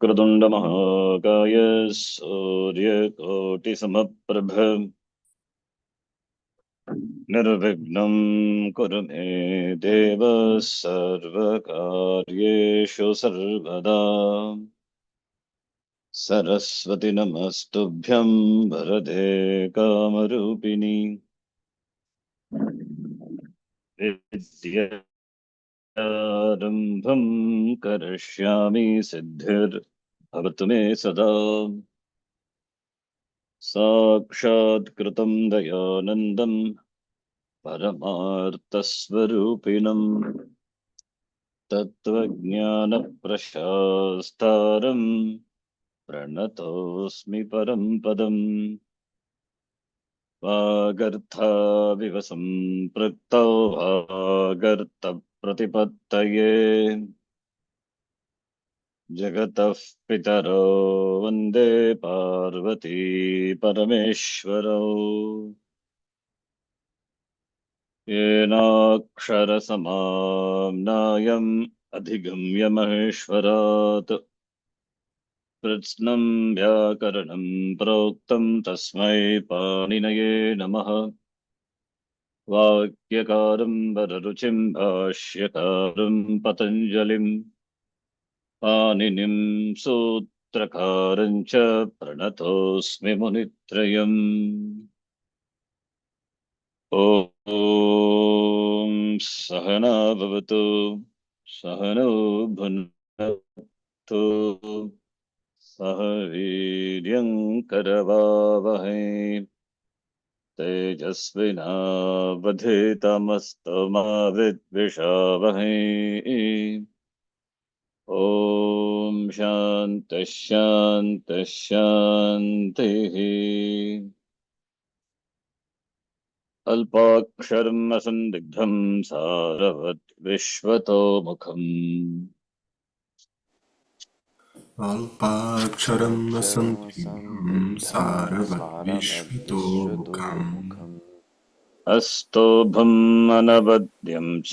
वक्रतुण्ड महाकाय सूर्यकोटिसमप्रभ निर्विघ्नं कुरु मे देव सर्वकार्येषु सर्वदा। सरस्वती नमस्तुभ्यं वरदे कामरूपिणी विद्यारम्भं करिष्यामि सिद्धिर्भवतु मे सदा। साक्षात्कृतं दयानन्दं परमार्थस्वरूपिणं तत्त्वज्ञानप्रशास्तारं प्रणतोऽस्मि परं पदम्। वागर्थाविव सम्पृक्तौ वागर्थप्रतिपत्तये जगतः पितरौ वन्दे पार्वती परमेश्वरौ। येनाक्षरसमाम्नायम् अधिगम्य महेश्वरात् कृत्स्नं व्याकरणं प्रोक्तं तस्मै पाणिनये नमः। वाक्यकारं वररुचिं भाष्यकारं पतञ्जलिं पाणिनिं सूत्रकारं च प्रणतोऽस्मि मुनित्रयम्। ॐ सहना भवतु सहनौ भुनक्तु सह वीर्यं करवावहै तेजस्विनावधीतमस्तु मा विद्विषावहै। ॐ शान्तिः शान्तिः शान्तिः। अल्पाक्षरम् असन्दिग्धं सारवत् विश्वतो मुखम् अल्पाक्षरं संदिग्धं सारवद्विश्वतो मुखम् अस्तोभम् अनवद्यं च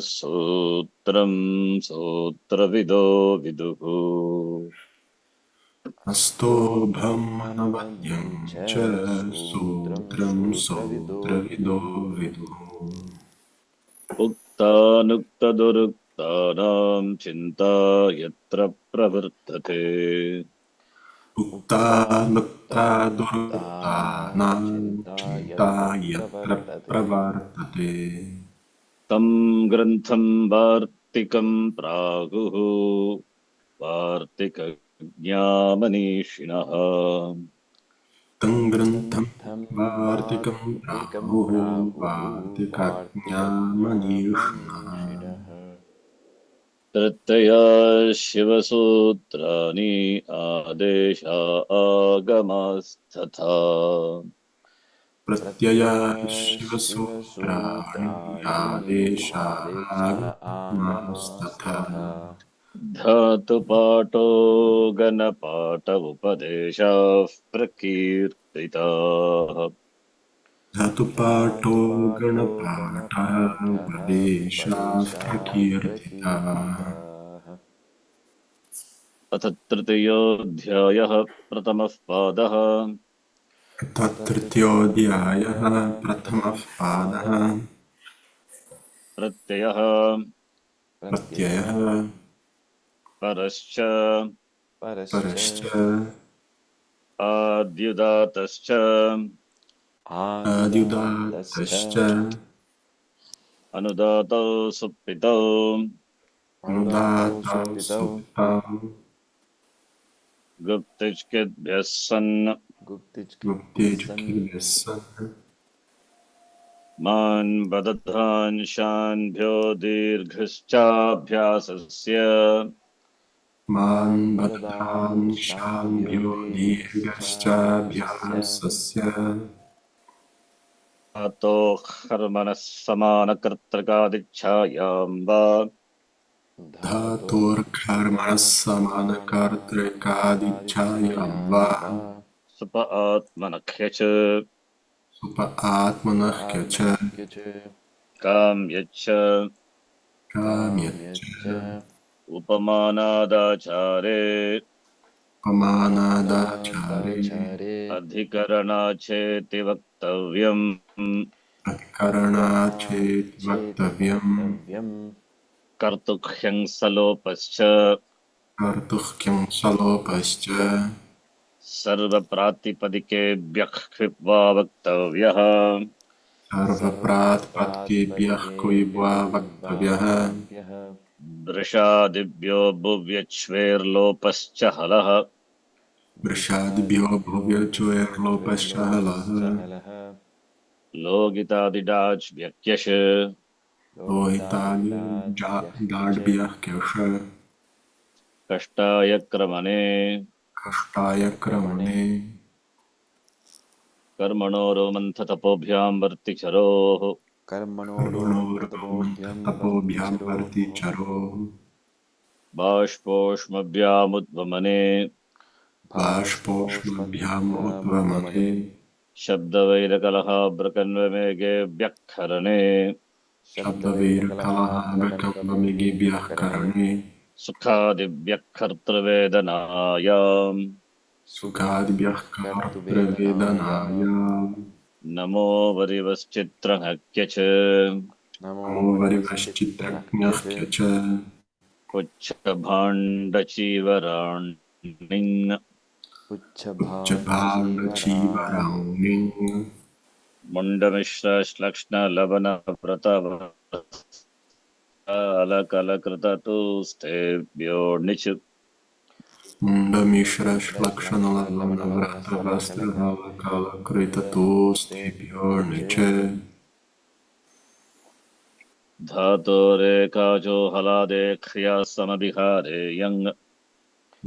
सूत्रं सूत्रविदो विदुः। अस्तोभम् अनवद्यं च सूत्रं सूत्रविदो विदुः। उक्तानुक्तदुरुक्तानां चिन्ता यत्र प्रवर्तते उक्तानुक्ता दुरुक्तानां चिन्ता यत्र प्रवर्तते तं ग्रन्थं वार्तिकं प्राहुः वार्तिकज्ञामनीषिणः। तं ग्रन्थं वार्तिकं प्राहुः वार्तिकज्ञामनीषिणः। तत्रत्तया शिवसूत्राणि आदेशा आगमास्तथा प्रत्ययाशिवसूत्राणि आदेशागमास्तथा धातुपाठो गणपाठ उपदेशाः प्रकीर्तिताः। धातुपाठो गणपाठोपदेशाः प्रकीर्तिताः। अथ तृतीयोऽध्यायः प्रथमः पादः। अथ तृतीयोऽध्यायः प्रथमः पादः। प्रत्ययः प्रत्ययः परश्च परश्च आद्युदातश्च आद्युदात्तश्च अनुदातौ सुप्पितौ अनुदात्तौ सुप्तौ गुप्तिष्किद्भ्यः सन् गुप्तिचकिभ्यः सन् मान् वदध्वांशान्भ्यो दीर्घश्चाभ्यासस्य मान् बदधांशाभ्यो दीर्घश्चाभ्यासस्य अतो कर्मणः समानकर्तृकादिच्छायां वा धातोर्कर्मणः समानकर्तृकादिच्छायां वा सुप आत्मनख्यच सुप आत्मनः च काम्यच्च काम्यच्च उपमानादाचारे अपमानादाचारे अधिकरणाचेति वक्तव्यम् अधिकरणाचेति वक्तव्यम् कर्तुह्यं सलोपश्च कर्तुह्यं सलोपश्च सर्वप्रातिपदिकेभ्यः कृत्वा वक्तव्यः सर्वप्रातिपदिकेभ्यः क्विवा वक्तव्यः वृषादिभ्यो भुव्यच्वेर्लोपश्च हलः वृषादिभ्यो भुव्यच्वेर्लोपश्च हलः लोगितादिडाच् व्यक्यश लोहितादिडाड्भ्यः क्यश कष्टाय क्रमणे कष्टाय क्रमणे कर्मणो रोमन्थतपोभ्यां वर्तिचरोः कर्मणोरोमन्तपोभ्यां वर्तिचरो बाष्पोष्मभ्यामुद्वमने बाष्पोष्मभ्याम् उद्वमने शब्दवैरकलहाब्रकन्वमेघे व्यक्खरणे शब्दवैर्कलहाब्रकम्बमिगिभ्यः करणे सुखादिव्यक्कर्तृवेदनायाम् सुखादिभ्यः कर्तृवेदनाय नमो वरिवश्चित्रहक्य च नमो वरिवश्चित्रज्ञः च पुच्छभाण्डचीवराण्णिन् उच्चभाण्डचीवराणिं मुण्डमिश्रश्लक्ष्णलवनप्रतलकलकृततुस्तेभ्यो मुण्डमिश्रश्लक्षणलवनव्रतवस्त्रहलकलकृततोस्तेभ्यो च धातोरेकाचो हलादे क्रिया समभिहारे यङ्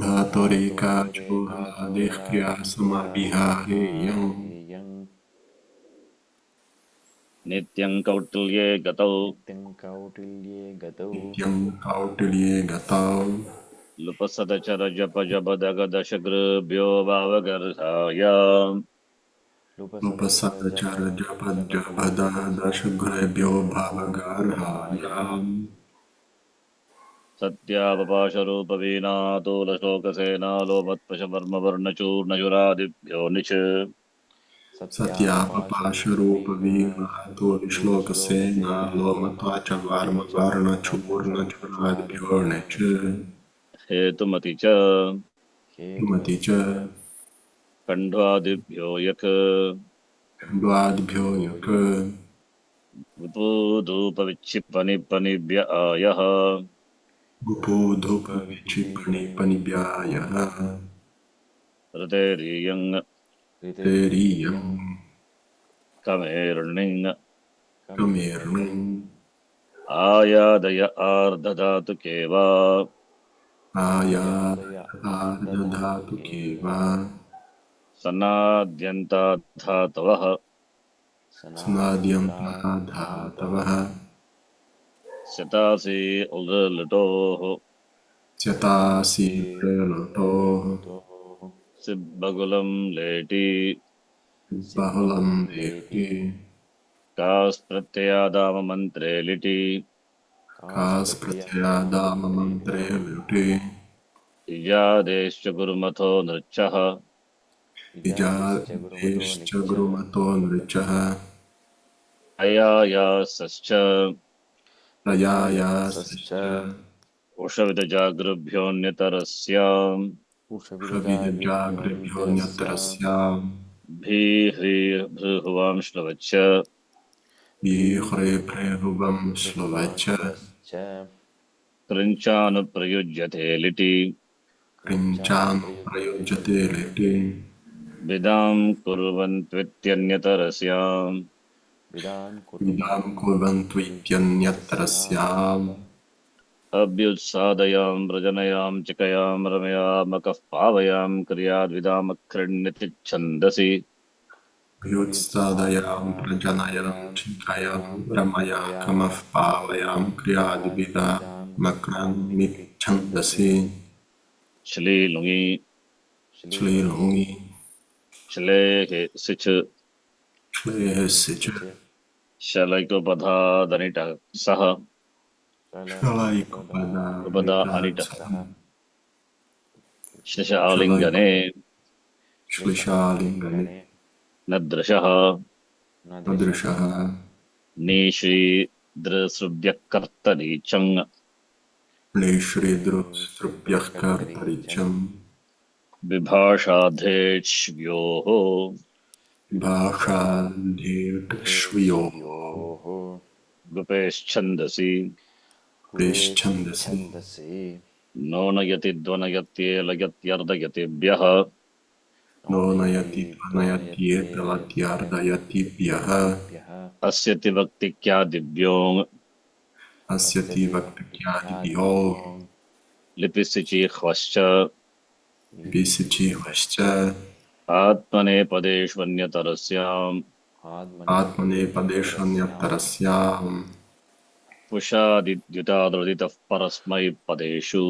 धातुरेकाचोहलादेः क्रियासमभिहारेयम् नित्यं कौटिल्ये गतौ नित्यं कौटिल्ये गतौ लुपसदचरजपजपदगदशगृभ्यो भावगर्हाय उपसदचरजपजपददशघ्रेभ्यो भावगार्हायाम् सत्यापपाशरूपवीणातुलशोकसेना लोमत्पशवर्मवर्णचूर्णचुरादिभ्यो निच सत्यापपाशरूपवीणातोविश्लोकसेनालोमत्वा च वार्मवर्णचूर्णचूरादिभ्यो च हेतुमति च किमति च कण्ड्वादिभ्यो यक् खण्ड्वादिभ्यो यक् विपूधूपविच्छिपनिपनिभ्य आयः गुपूधूपविक्षिपणिपनिभ्यायः ऋतेरीयङ् तेरीयम् कमेर्णिङ् कमेर्णिम् आयादय आर्धधातुके वा आयादधातुके वा सनाद्यन्ताधातवः स्नाद्यन्ता धातवः शतासि लटोः स्यतासि प्रेलुतोः सिब्बगुलं लेटि बहुलं देति कास्प्रत्ययादाममन्त्रे लिटि कास्प्रत्ययादाममन्त्रे लुटि इजादेश्च गुरुमथो नृच्छः इजादेश्च गुरुमतो नृचः अयायासश्च तयायासश्च उषविदजागृभ्योऽन्यतरस्याम् उषविदजागृभ्योऽन्यतरस्याम् भीह्रीभृहुवांश्लवच्च बीह्रेभ्रेहुवं श्लुवच कृञ्चानुप्रयुज्यते लिटि कृञ्चानुप्रयुज्यते लिटि विदां कुर्वन्त्वित्यन्यतरस्याम् विदां कुर्वन्त्वित्यन्यतरस्याम् अभ्युत्सादयां व्रजनयां चिकयां रमयामकः पावयां क्रियाद्विदामकृण्यति छन्दसि भ्युत्सादयां प्रजनयां चिकायां रमया कमः पावयां क्रियादिविदामक्रन्निच्छन्दसि श्लीलुङि श्लीलुङि श्लेः सिच श्लेहसि च शलैकोपधादनिटः सः उपधा शलैकुपदा अनिटः श्लिशालिङ्गने श्लिशालिङ्गने नदृशः नदृशः निश्रीदृसृभ्यः कर्तरि चङ् श्रीदृसृभ्यः कर्तरिचं विभाषाधेष्व्योः भाषाढ्येष्व्योः गुपेश्छन्दसि छन्दसि नोनयति ध्वनयत्येलयत्यर्धयतिभ्यः नो नयति ध्वनयत्येतलत्यार्दयतिभ्यः अस्यति वक्तिक्यादिभ्यो अस्यति वक्तज्ञादिभ्यो लिपिसिचिह्वश्च विसिचिवश्च आत्मनेपदेष्वन्यतरस्याम् आत्मनेपदेशन्यतरस्याम् पुषादिद्युतादृदितः परस्मैपदेषु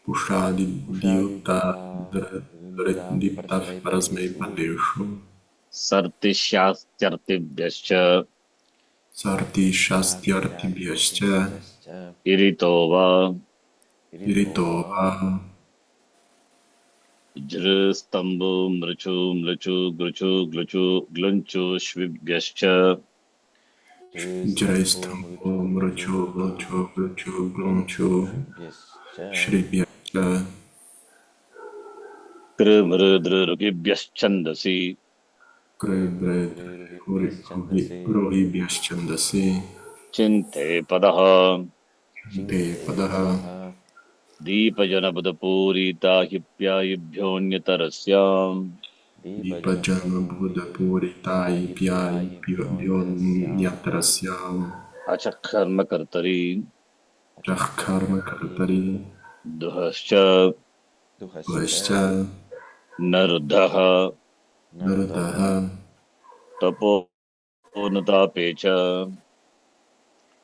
पुषादिद्युतदीप्तः परस्मैपदेषु सर्तिश्यास्त्यर्तिभ्यश्च सर्तिशास्त्यर्थिभ्यश्च इरितो वा इरितो वा जृस्तम्भु मृचु मृचु गृचु ग्लुचु ग्लुञ्चु श्विभ्यश्च जरैस्तम्भो मृचो ग्लुचो ग्लुचो ग्लुञ्चो श्रीभ्यश्च कृमृदृरुकिभ्यश्छन्दसि कृभ्यश्छन्दसि चिन्ते पदः ते पदः दीपजनपदपूरिताहिप्यायिभ्योऽन्यतरस्याम् दीपजनबुधपूरितायिभ्योऽन्यतरस्याम् अचकर्मकर्तरि कर्मकर्तरि दुहश्च वश्च नरुद्धः नरदः तपोनुतापे च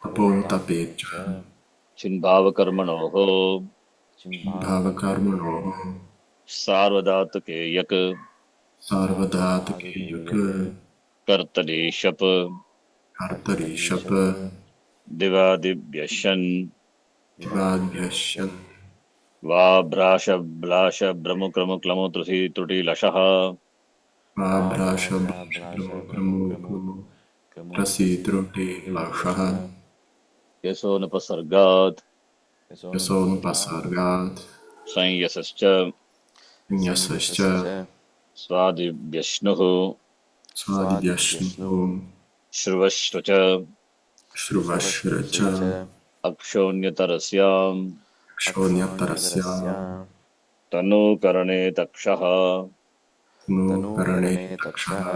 तपोतपे च चिन्भावकर्मणोः भावकर्मणोः सार्वधातुके यक् सार्वधातुके युक् कर्तरि शप् कर्तरि शप दिवादिभ्यशन् दिवाद्भ्यश्यन् वा भ्राशब्लाश भ्रमुक्रमुक्लमु त्रुटिलशः आभ्राशभ्राशब्रह्मक्रमो प्रसीदृटे लक्षः यशोनुपसर्गात् यशोनुपसर्गात् संयसश्च न्यसश्च स्वादिभ्यश्नुः स्वादिभ्यश्नु श्रुवश्रु च श्रुवश्र च अक्षोण्यतरस्याम् क्षोण्यतरस्या तनूकरणे तक्षः नूकरणे तक्षः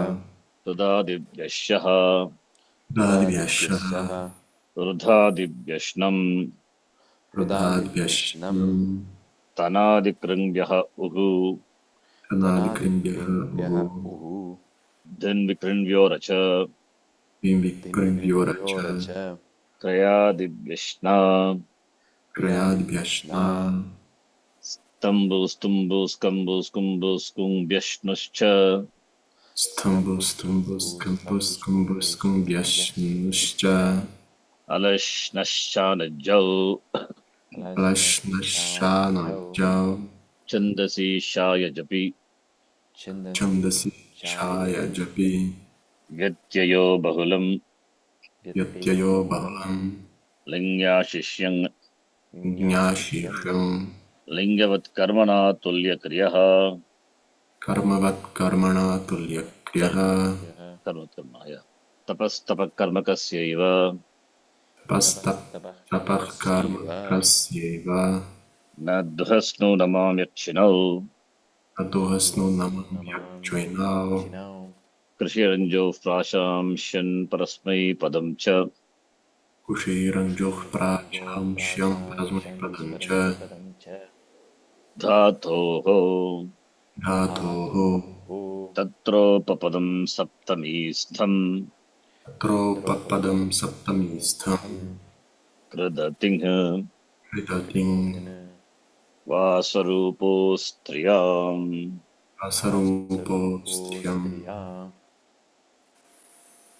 तुदादिभ्यश्यः दादिभ्यश्यः वृधादिभ्यश्नम् वृदादिभ्यश्नम् तनादिकृङ्ग्यः उः अनादिकृम्भ्यः धन्विकृण्व्योरच बिम्बिकृम्भ्योरच क्रयादिभ्यश्ना क्रयादिभ्यश्ना स्तम्बुस्तुम्बुस्कम्बुस्कुम्बुस्कुम्भ्यश्नुश्च स्तम्भुस्तुम्भुस्कम्भुस्कुम्भुस्कुम्भ्यश्नुश्च अलश्नश्चानज्जौ अलश्नश्चानजौ छन्दसि शायजपि छन्दसि छाय जपि व्यत्ययो बहुलम् व्यत्ययो बहुलम् लिङ्ग्याशिष्यम् ज्ञाशीर्षम् लिङ्गवत्कर्मणा तुल्यक्रियः कर्मवत्कर्मणा तुल्यक्रियः कर्मकर्माय तपस्तपकर्मकस्यैव तपस्तपः कर्मकस्यैव न दुहस्नु नमाम्यक्षिणौ ततोऽस्नु नमम्यच्वैनौ कृषिरञ्जोः प्राशांस्यन् परस्मै पदं च कुशीरञ्जुः प्राचांस्यं परस्मैपदं च धातोः धातोः तत्रोपपदं सप्तमीस्थम् तत्रोपपदं सप्तमीस्थम् कृदतिङ् हृदतिं वासरूपो स्त्रियाम् असरूपो स्त्रियम्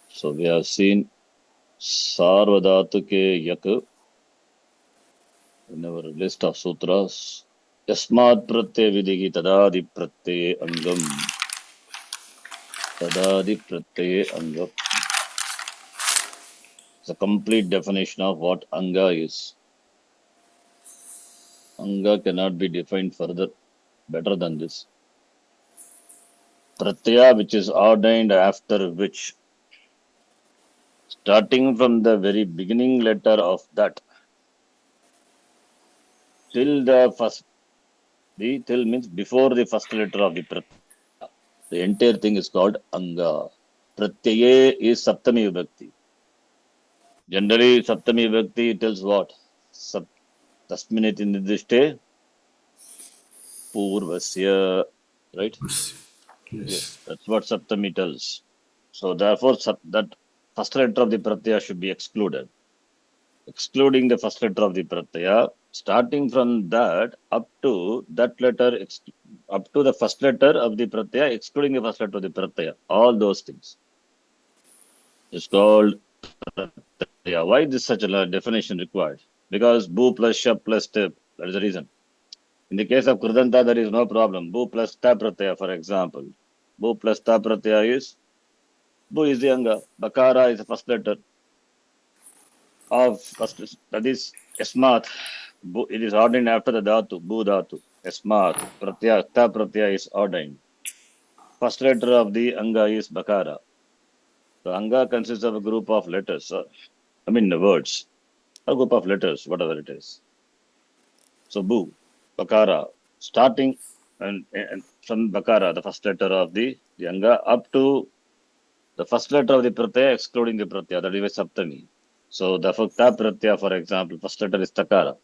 So we have seen Sarvadhatuke Yak in our list of sutras. Yasmat pratyaya vidigi tadadi pratyaya angam. Tadadi pratyaya angam. It's a complete definition of what anga is. Anga cannot be defined further better than this. Pratyaya, which is ordained after which, starting from the very beginning letter of that till the first, the till means before the first letter of the pratyaya. The entire thing is called anga. Pratyaye is Saptami Vibhakti. Generally, Saptami Vibhakti tells what? Tasminiti Nidishte Purvasya. Right? Yes, that's what Saptami tells. So therefore, that first letter of the pratyaya should be excluded. Excluding the first letter of the pratyaya, starting from that up to that letter, up to the first letter of the pratyaya, excluding the first letter of the pratyaya, all those things is called pratyaya. Why is such a definition required? Because bu plus shap plus tip, that is the reason. In the case of Kridanta, there is no problem. Bu plus ta pratyaya, for example. Bu plus ta pratyaya is, bu is the anga, bakara is the first letter of first, that is Yasmat. It is ordained after the dhatu, bu dhatu. Yasmat, pratyaya, ta pratyaya is ordained. First letter of the anga is bakara. So anga consists of a group of letters, the words, a group of letters, whatever it is. So bu, bakara, starting and from bakara, the first letter of the anga, up to the first letter of the pratyaya, excluding the pratyaya, that is saptami. So the ta pratyaya, for example, first letter is takara.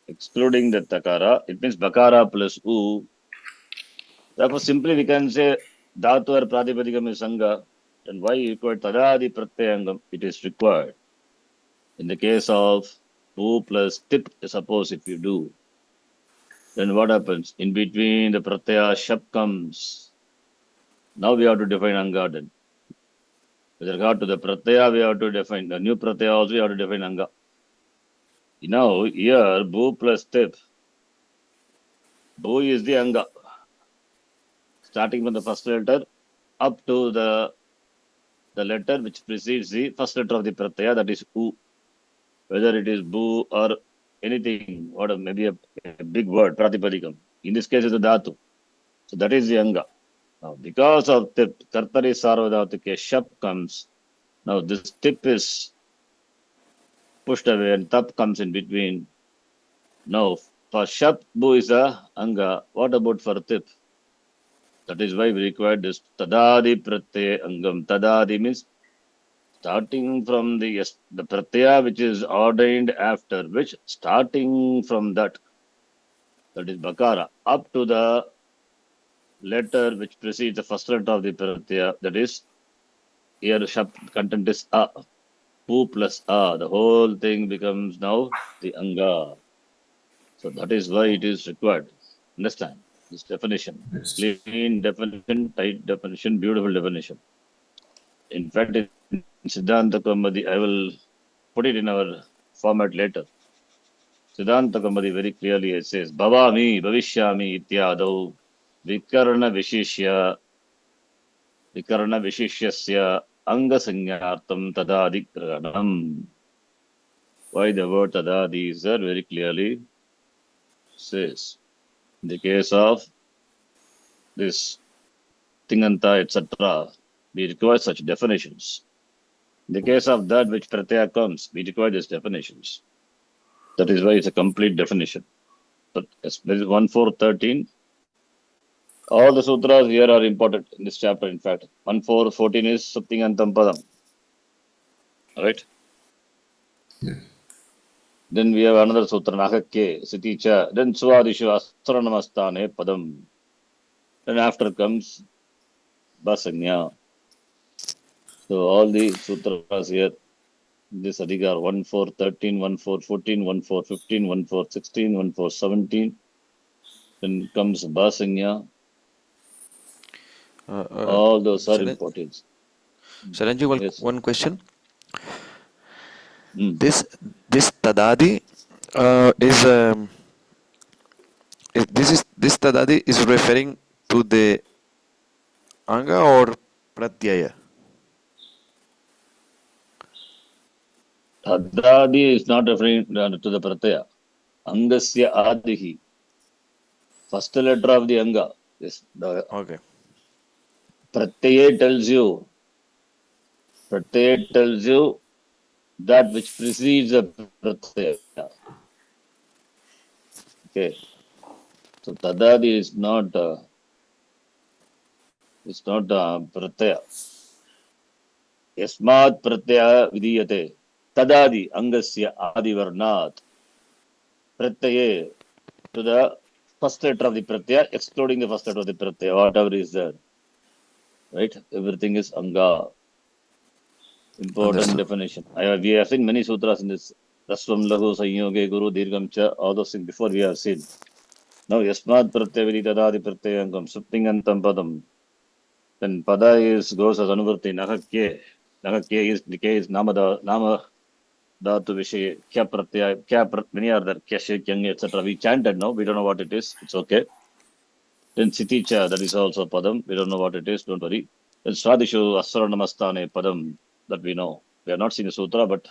Excluding the takara, it means bakara plus u. Therefore, simply we can say dhatu or pratipadikam is anga. Then why required tadadi pratyayangam? It is required. In the case of u plus tip, suppose if you do, then what happens? In between the pratyaya, shap comes. Now we have to define anga then. With regard to the pratyaya, we have to define the new pratyaya also we have to define anga. Now here bu plus tip. Bu is the anga. Starting from the first letter up to the letter which precedes the first letter of the pratyaya, that is u. Whether it is bu or anything, or maybe a big word, pratipadikam. In this case, it's a dhatu. So that is the anga. Now, because of the kartari sarvadhatike shap comes, now this tip is pushed away and tap comes in between. Now, for shap, bu is a anga. What about for tip? That is why we require this tadadi pratyaya angam. Tadadi means starting from the pratyaya which is ordained after which, starting from that is bakara, up to the letter which precedes the first letter of the pratyaya, that is, here content is a, pu plus a, the whole thing becomes now the anga. So that is why it is required. Understand this definition? Yes. Clean definition, tight definition, beautiful definition. In fact, in Siddhanta Kaumudi, I will put it in our format later. Siddhanta Kaumudi very clearly it says, Bhavami, Bhavishyami, Ityadau, Vikarana Vishishyasya, Anga Sanyartam Tadadigrahanam. Why the word Tadadi is there very clearly says, in the case of this Tinganta, etc., we require such definitions. In the case of that which Pratyaya comes, we require these definitions. That is why it's a complete definition. But there is 1.4.13. All the sutras here are important in this chapter, in fact. 1.4.14 is Suptingantam Padam. Alright? Yeah. Then we have another sutra, Nakakke, Siticha. Then Suvadishu Asranamastane Padam. Then after comes Basanya. So all the sutras here, this Adhikar 1.4.13, 1.4.14, 1.4.15, 1.4.16, 1.4.17. Then comes Basanya. All those are important. Sharanji, Yes. one question. Mm. This Tadadi is This tadadi is referring to the anga or pratyaya? Tadadi is not referring to the pratyaya. Angasya adihi. First letter of the anga. Yes, the Okay. pratyaya tells you that which precedes the pratyaya. Okay. So tadadi is not pratyaya. Yasmat pratyaya vidiyate. Tadadi angasya adivarnat. Pratyaye to the first letter of the pratyaya, excluding the first letter of the pratyaya, whatever is there. Right? Everything is anga. Important Understood. definition. We have seen many sutras in this. Rasvam lahu sanyoge guru dirgham cha. All those things before we have seen. Now yasmat pratyavidi tadadi pratyayangam suptingantam padam. Then pada is goes as anuvarti. Nakakye is nama dhatu vishay. Kya pratyay. Many are there. Kya kyang etc. We chanted now. We don't know what it is. It's okay. Then siticha, that is also padam. We don't know what it is. Don't worry. Then swadishu asvaranamastane padam. That we know. We have not seen the sutra, but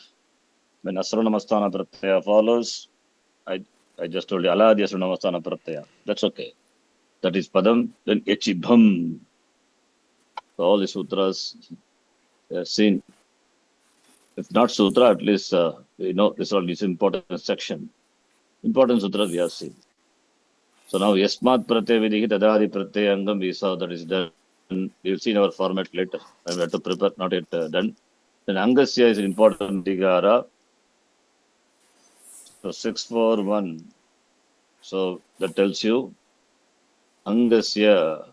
when Asranamastana Pratyaya follows, I, I just told you, Aladi Asranamastana Pratyaya. That's okay. That is Padam. Then Echibham. So all the sutras seen. If not sutra, at least we know this all is important section. Important sutras we have seen. So now Yasmat Pratyaya Vidihi Tadadi Pratyayangam we saw that is done. We'll see in our format later. I have to prepare, not yet done. Then Angasya is an important Digara. So 641. So that tells you Angasya.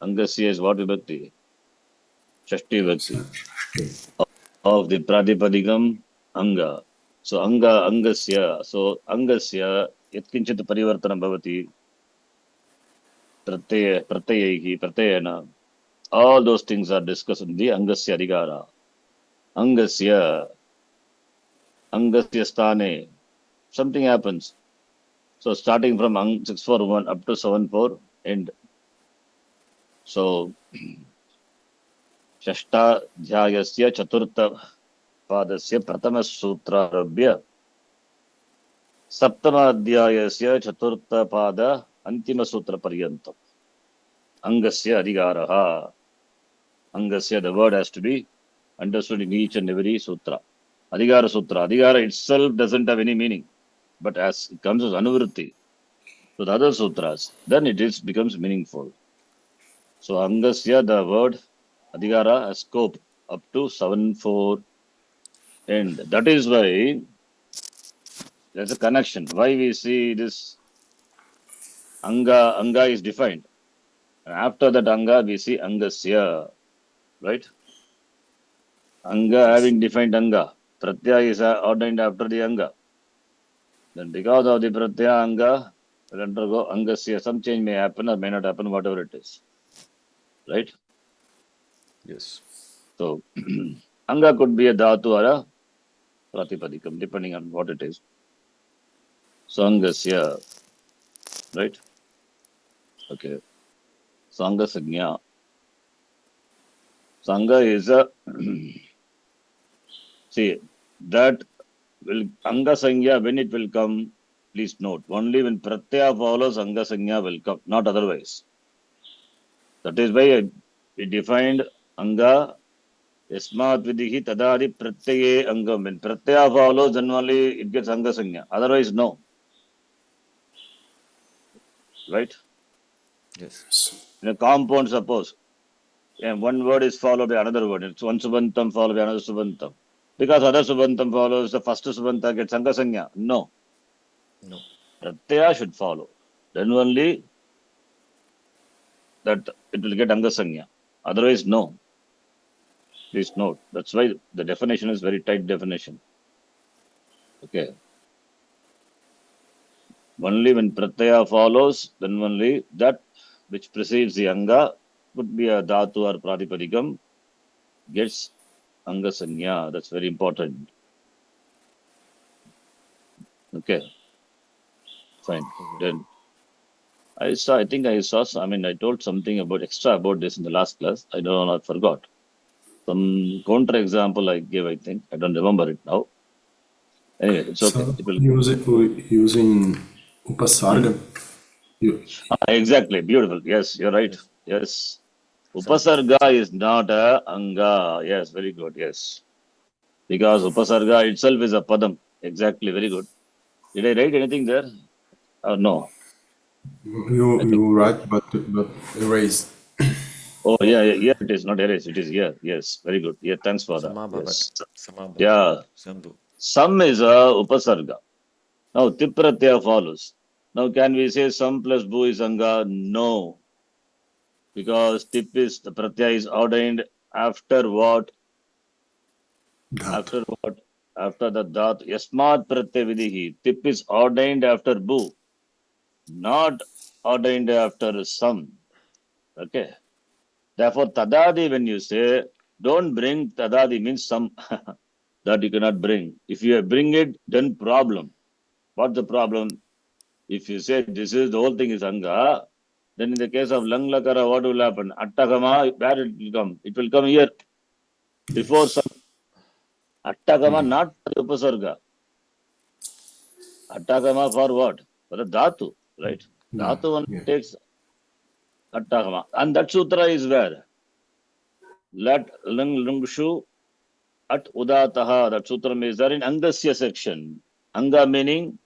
Angasya is what vibhakti? Shashti vibhakti of the Pradipadikam Anga. So Angasya. So Angasya yatkinchit parivartanam bhavati pratyayana. All those things are discussed in the Angasya Adhikara. Angasya Sthane. Something happens. So starting from 641 up to 74 end. So षष्ठाध्यायस्य चतुर्थपादस्य प्रथमसूत्रारभ्य सप्तमाध्यायस्य चतुर्थपाद अन्तिमसूत्रपर्यन्तम् Angasya Adhikaraha. Angasya, the word has to be understood in each and every sutra. Adhikara Sutra. Adhikara itself doesn't have any meaning, but as it comes as Anuvritti to the other sutras, then becomes meaningful. So Angasya, the word Adhikara has scope up to 7-4 end. That is why there's a connection. Why we see this Anga is defined. And after that Anga, we see Angasya, right? Anga Yes. having defined Anga. Pratyaya is ordained after the Anga. Then because of the Pratyaya Anga, will undergo Angasya. Some change may happen or may not happen, whatever it is. Right? Yes. So Anga could be a Dhatu or a Pratipadikam, depending on what it is. So Angasya, right? Okay. Sanga Sagnya. Sangha is a see that will Anga Sangya when it will come, please note. Only when Pratyaya follows Anga Sangya will come, not otherwise. That is why we defined Anga Yasmat Vidihi Tadadi Pratyaye Angam. When Pratyaya follows, then only it gets Anga Sangya. Otherwise, no. Right? Yes. In a compound, suppose. And one word is followed by another word. It's one Subantam followed by another Subantam. Because other Subantam follows, the first Subanta gets Anga Sangya. No. No. Pratyaya should follow. Then only that it will get Anga Sangya. Otherwise, no. Please note. That's why the definition is very tight definition. Okay. Only when Pratyaya follows, then only that which precedes the Anga could be a Dhatu or Pratipadikam gets Anga Sanya. That's very important. Okay. Fine. Then I think I saw, I mean, I told something about extra about this in the last class. I don't know, I forgot. Some counter example I gave, I think. I don't remember it now. Anyway, it's okay. So It will. using upasarga, you, Exactly. Beautiful. Yes, you're right. Yes. Yes. Some Upasarga some is not a anga. Yes, very good. Yes. Because upasarga itself is a padam. Exactly. Very good. Did I write anything there? No. I think. you right, but erased. Oh, yeah, yeah. Here it is. Not erase. It is here. Yes. Very good. Yeah. Thanks for that. Samabhavat. Yes. Samabhavat. Yeah. Sandhu. Some is a upasarga. Now, tipratyaya follows. Now, can we say some plus bu is anga? No. Because tip is, the pratyaya is ordained after what? Dhatu. After what? After the dhat. Yasmat pratyavidihi. Tip is ordained after bu, not ordained after some. Okay. Therefore, tadadi, when you say, don't bring tadadi means some that you cannot bring. If you bring it, then problem. What's the problem? If you say this is the whole thing is anga, then in the case of lang lakara, what will happen? Attagama, where it will come? It will come here before some. Attagama, not for the upasarga. Attagama for what? For the dhatu, right? No, Dhatu one yeah. takes attagama. And that sutra is where? Let lung lungshu at udataha. That sutra is there in angasya section. Anga meaning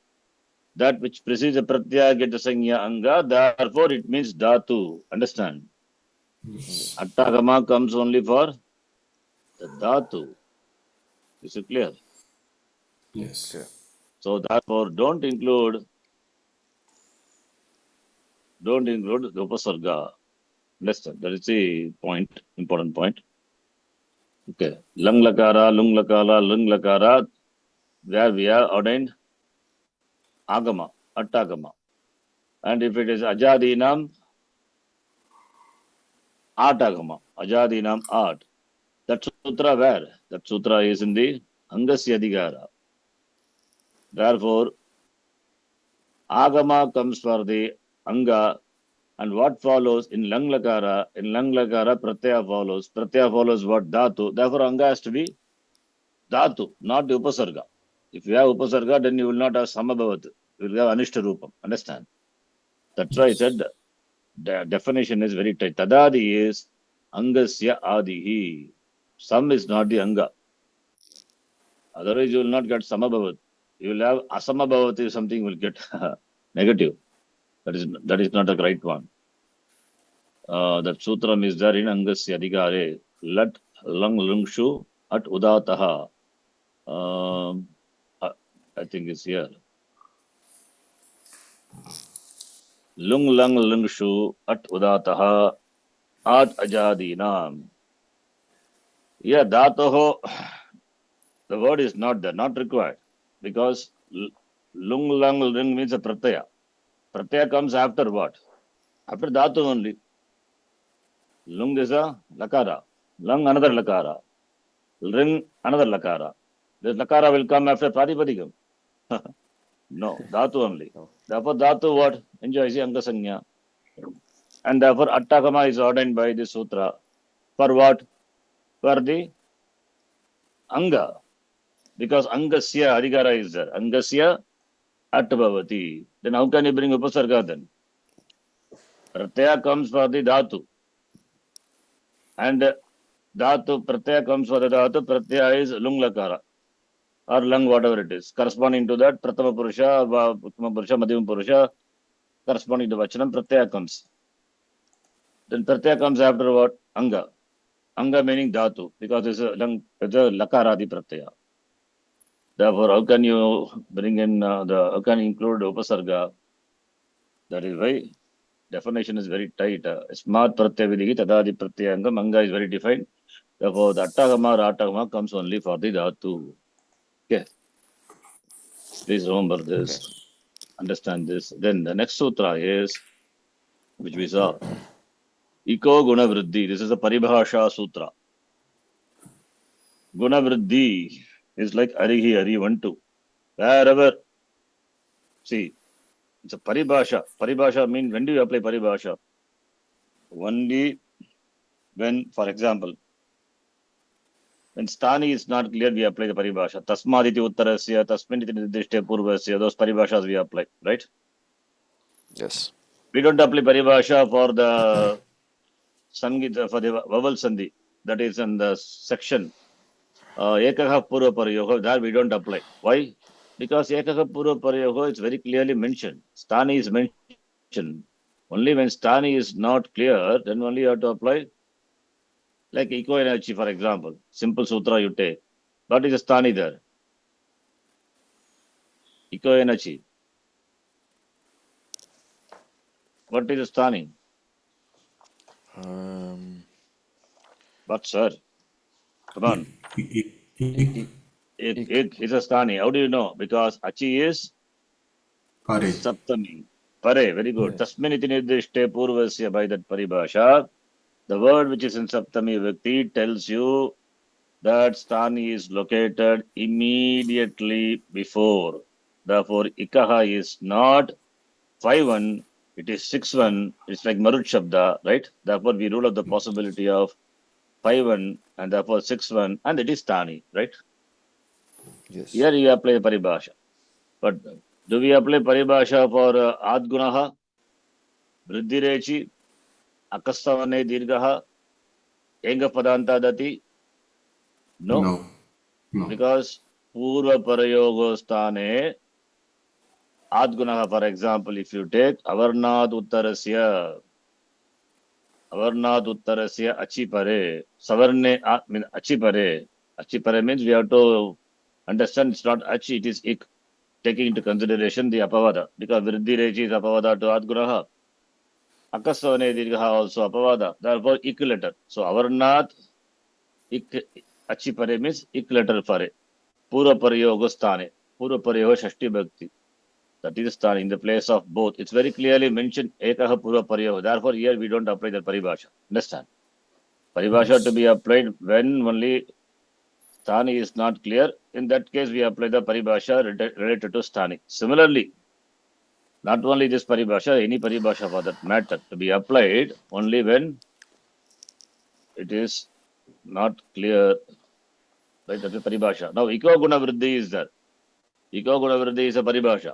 that which precedes a pratyaya get the sanya anga. Therefore, it means dhatu. Understand? Yes. Attagama comes only for the dhatu. Is it clear? Yes. Clear. So therefore, don't include the upasarga. Understand? That is the point, important point. Okay. Lang lakara, lung lakara, lung lakara, where we are ordained agama, attagama. And if it is ajadinam, atagama, ajadinam art. That sutra where? That sutra is in the angasya adhigara. Therefore, agama comes for the anga. And what follows in lang lakara? In lang lakara, pratyaya follows. Pratyaya follows what? Dhatu. Therefore, anga has to be dhatu, not the upasarga. If you have upasarga, then you will not have samabhavat. You will have anishta rupam. Understand? That's why I Yes. said the definition is very tight. Tadadi is angasya adihi. Some is not the anga. Otherwise, you will not get samabhavat. You will have asamabhavat if something will get negative. That is not the right one. That sutram is there in angasya adhigare. Let lung lungshu at udataha. Um, I I think it's here. Lung lang lungshu at udataha at ajadinam. Yeah, dhatoho, the word is not there, not required. Because lung lang lung means a pratyaya. Pratyaya comes after what? After dhatu only. Lung is a lakara. Lung another lakara. Ring another lakara. This lakara will come after pratipadikam. No, dhatu only. No. Therefore, dhatu what? Enjoy the anga sanya. And therefore, attakama is ordained by the sutra. For what? For the anga. Because angasya adhigara is there. Angasya at bhavati. Then how can you bring upasarga then? Pratyaya comes for the dhatu. And dhatu, pratyaya comes for the dhatu. Pratyaya is lung lakara. Or lung, whatever it is. Corresponding to that, pratama purusha, uttama purusha, madhyama purusha, corresponding to vachanam, pratyaya comes. Then pratyaya comes after what? Anga. Anga meaning dhatu. Because it's a lung, it's a lakaradi pratyaya. Therefore, how can you bring in how can you include upasarga? That is why definition is very tight. Smart pratyavidihi tadadi pratyanga manga is very defined. Therefore, the attagama or atagama comes only for the dhatu. Okay, please remember Okay. this, understand this. Then the next sutra is, which we saw, Iko Guna Vriddhi. This is a Paribhasha Sutra. Guna is like Arihi, Ari 1, 2. Wherever, see, It's a paribhasha. Paribhasha means when do you apply paribhasha? Only when, for example, when sthani is not clear, we apply the paribhasha. Tasmaditi uttarasya, tasminiti nirdishte purvasya, those paribhashas we apply, right? Yes. We don't apply paribhasha for the sangita, for the vowel sandhi. That is in the section. Ekaha purva parayoga, that we don't apply. Why? Because ekaha purva parayoga is very clearly mentioned. Sthani is mentioned. Only when sthani is not clear, then only you have to apply. Like eco energy, for example, simple sutra you take. What is the sthani there? Eco energy. What is the sthani? What, sir? Come on. Ik. Ik is a sthani. How do you know? Because achi is Pare. saptami. Pare, very good. Yes. Tasminiti nirdishte purvasya, by that paribhasha. The word which is in saptami vikti tells you that sthani is located immediately before. Therefore, ikaha is not 5-1, it is 6-1. It's like Marut Shabda, right? Therefore, we rule out the possibility of 5-1 and therefore 6-1, and it is Thani, right? Yes. Here you apply Paribhasha. But do we apply Paribhasha for Adgunaha, Vriddhirechi, Akastavane Dirgaha, Enga Padanta Dati? No, No. No. because Purva Parayogo Sthane, Adgunaha, for example, if you take Avarnad Uttarasya, Avarnad Uttarasya Achipare, Savarne mean Achipare. Achipare means we have to understand it's not Achi, it is Ik, taking into consideration the Apavada, because Vriddhi Rechi is Apavada to Adgunaha. Akasavane Dirgaha also Apavada, therefore Ik letter. So Avarnad Ik Achipare means Ik letter Pare. Pura Parayoga Sthane, Pura Parayoga Shashti Bhakti. That is Sthani in the place of both. It's very clearly mentioned Ekaha Pura Parayoga. Therefore, here we don't apply the Paribhasha. Understand? Paribhasha to be applied when only sthani is not clear. In that case, we apply the paribhasha related to sthani. Similarly, not only this paribhasha, any paribhasha for that matter, to be applied only when it is not clear, right? That is paribhasha. Now, iko guna vriddhi is there. Iko guna vriddhi is a paribhasha.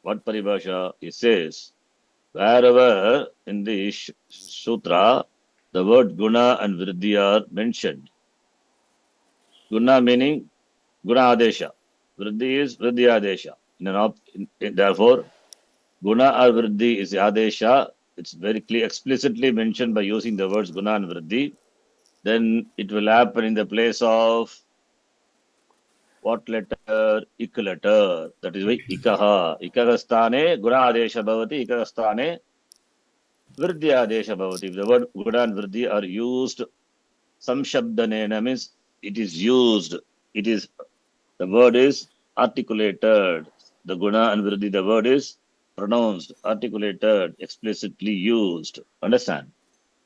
What paribhasha? It says, wherever in the sutra, the word guna and vriddhi are mentioned. Guna meaning Guna Adesha. Vriddhi is Vriddhi Adesha. Therefore, Guna or Vriddhi is Adesha. It's very clear, explicitly mentioned by using the words Guna and Vriddhi. Then it will happen in the place of what letter? Ik letter. That is why Ikaha. Ikaha sthane Guna Adesha bhavati. Ikaha sthane Vriddhi Adesha bhavati. If the word Guna and Vriddhi are used, samshabdanena means it is used. It is The word is articulated. The guna and vriddhi, the word is pronounced, articulated, explicitly used. Understand?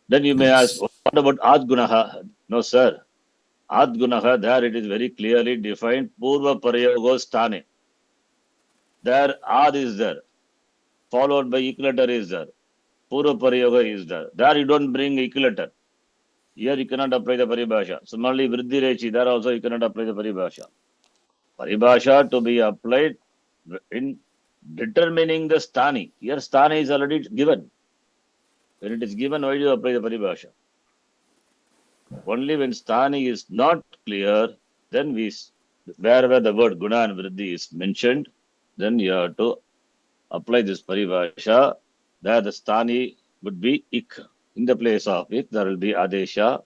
Then you may ask, Yes. what about adgunaha? No, sir. Adgunaha, there it is very clearly defined. Purva parayogo sthane. There ad is there, followed by equilator is there. Purva parayoga is there. There you don't bring equilator. Here you cannot apply the paribhasha. Similarly, vriddhi rechi, there also you cannot apply the paribhasha. Paribhasha to be applied in determining the sthani. Here sthani is already given. When it is given, why do you apply the paribhasha? Only when sthani is not clear, then wherever the word guna and vriddhi is mentioned, then you have to apply this paribhasha. There the sthani would be ik. In the place of ik, there will be adesha,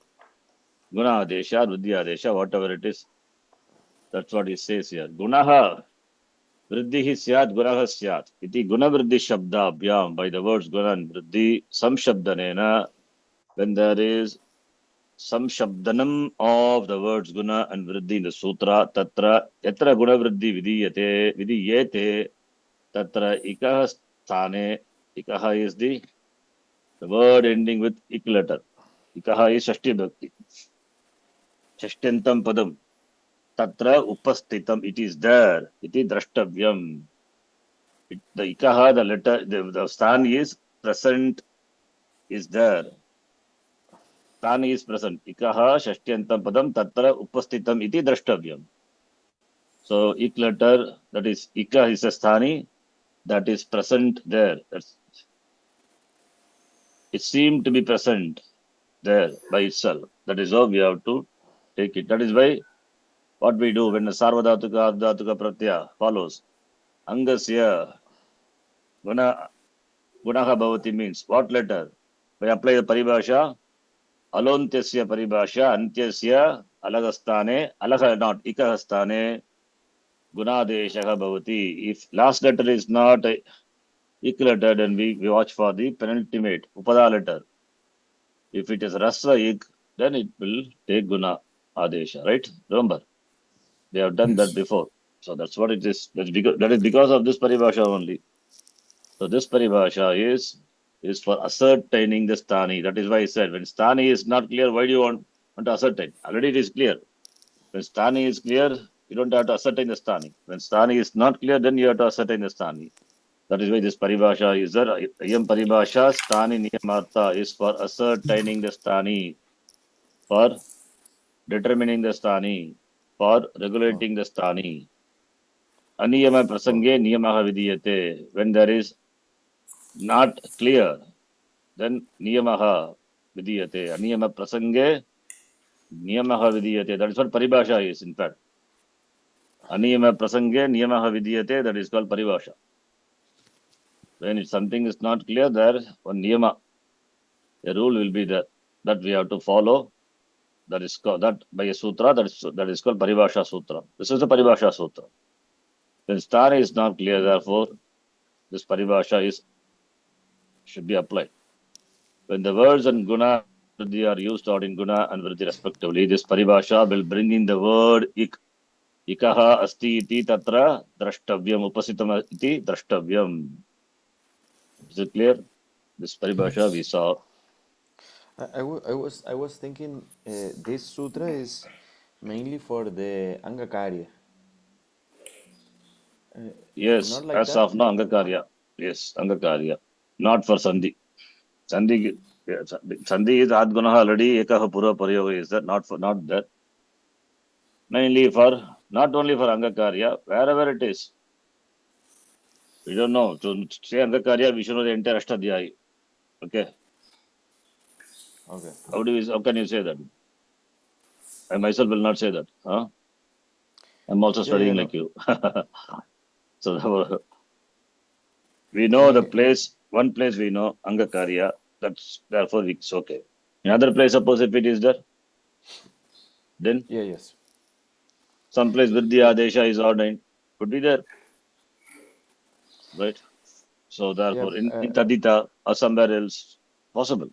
guna adesha, vriddhi adesha, whatever it is. That's what he says here. Gunaha Vriddhi syat gunaha syat. Iti guna vriddhi shabdabhyam. By the words guna and vriddhi, samshabdanena, when there is samshabdanam of the words guna and vriddhi in the sutra, tatra yatra guna vriddhi vidiyete, tatra ikaha sthane. Ikaha is the word ending with ik letter. Ikaha is shashti bhakti. Shashtentam padam. Tatra upastitam, it is there. Iti drashtavyam. The ikaha, the letter, the stan is present, is there. Stan is present. Ikaha shashtiyantam padam tatra upastitam iti drashtavyam. So ik letter, that is ika is a sthani that is present there. It seemed to be present there by itself. That is how we have to take it. That is why what we do when the sarvadhatuka ardhatuka pratyaya follows. Angasya guna gunaha bhavati means what letter? We apply the paribhasha. Alontyasya paribhasha antyasya alagastane alaga not ikahastane gunadeshaha bhavati. If last letter is not ik letter, then we watch for the penultimate upada letter. If it is rasa ik, then it will take guna adesha, right? Remember, we have done that Yes. before. So that's what it is. That is because of this paribhasha only. So this paribhasha is for ascertaining the sthani. That is why I said when sthani is not clear, why do you want to ascertain? Already it is clear. When sthani is clear, you don't have to ascertain the sthani. When sthani is not clear, then you have to ascertain the sthani. That is why this paribhasha is there. Ayam paribhasha sthani niyamartha is for ascertaining the sthani, for determining the sthani, for Oh, regulating the sthani. Aniyama oh, prasange niyamaha vidiyate. When there is not clear, then niyamaha vidiyate. Aniyama prasange niyamaha vidiyate. That is what paribhasha is, in fact. Aniyama prasange niyamaha vidiyate. That is called paribhasha. When something is not clear, there one niyama, a rule will be there that we have to follow. That is called that by a sutra. That is called paribhasha sutra. This is the paribhasha sutra. When sthana is not clear, therefore, this paribhasha should be applied. When the words and guna vriddhi are used out in guna and vriddhi respectively, this paribhasha will bring in the word ik. Ikaha asti iti tatra drashtavyam upasitam iti drashtavyam. Is it clear? This paribhasha we Yes. saw. I was thinking this sutra is mainly for the Angakarya. Yes, Not like as that? of now, Angakarya. Yes, Angakarya. Not for Sandhi. Sandhi, yeah, Sandhi is Adgunaha already, Ekaha Pura Pariyoga is that, not that. Mainly for, not only for Angakarya, wherever it is. We don't know. To say Angakarya, we should know the entire Ashtadhyayi. Okay. Okay. How can you say that? I myself will not say that. Huh? I'm also Yeah, yeah, studying no. like you. So we I know the mean, place, one place we know, Angakarya. That's therefore it's okay. Another place, suppose if it is there, then yeah, yes. some place with the Yeah, Adesha is ordained. Could be there, right? So yeah, therefore, in Tadita or somewhere else, possible,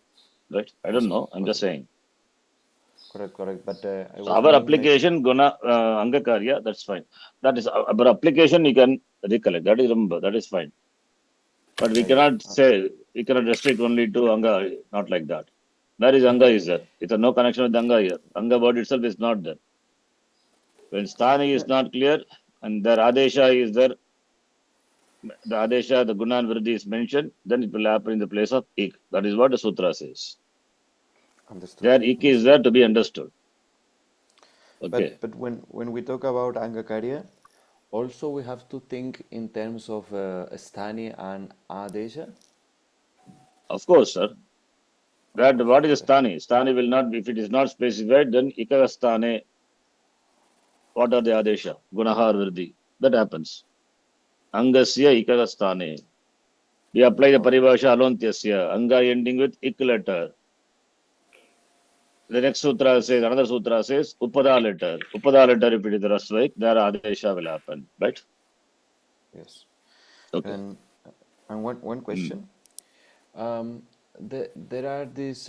right? I don't possible, know. I'm just possible. saying. Correct, correct. But I So was our meaning like, application, Guna Angakarya, that's fine. That is our application. You can recollect. That is remember. That is fine. But we yeah, yeah. cannot say we cannot restrict only to Anga. Not like that. Where is Anga is there? It's a no connection with Anga here. Anga word itself is not there. When Sthani Yeah, is not clear and their Adesha is there, the Adesha, the Guna and Vriddhi is mentioned, then it will happen in the place of Ik. That is what the Sutra says. understood, There Ik is understood. there to be understood. Okay. But when we talk about Angakarya, also we have to think in terms of Sthani and Adesha. Of course, sir. That Okay, what is okay. Sthani? Sthani will not, if it is not specified, then Ika Sthane, what are the Adesha? Gunaha or Vriddhi. That happens. Angasya Ika Sthane. We apply the Okay. Paribhasha Alontyasya. Anga ending with Ik letter. The next sutra says, another sutra says, Upada letter. Upada letter, if it is the Rasvaik, there Adesha will happen. Right? Yes. Okay. And one Hmm. question. There are these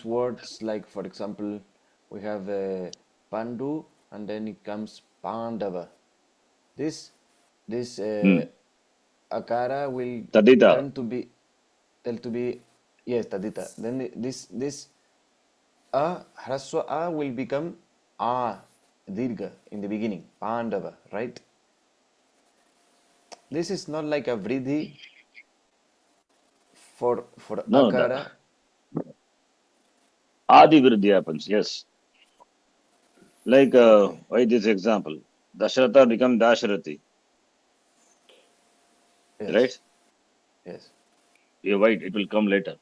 words like, for example, we have Pandu, and then it comes Pandava. This this Hmm. akara will Tadita. turn to be tell to be yes Tadita. Then this hraswa a will become a dirgha in the beginning Pandava, right? this is not like a vriddhi for No, the akara. Adi Vriddhi happens, yes. Like, Okay. why this example? Dasharatha become Dasharati, right? Yes. Yes. You're right, it will come later.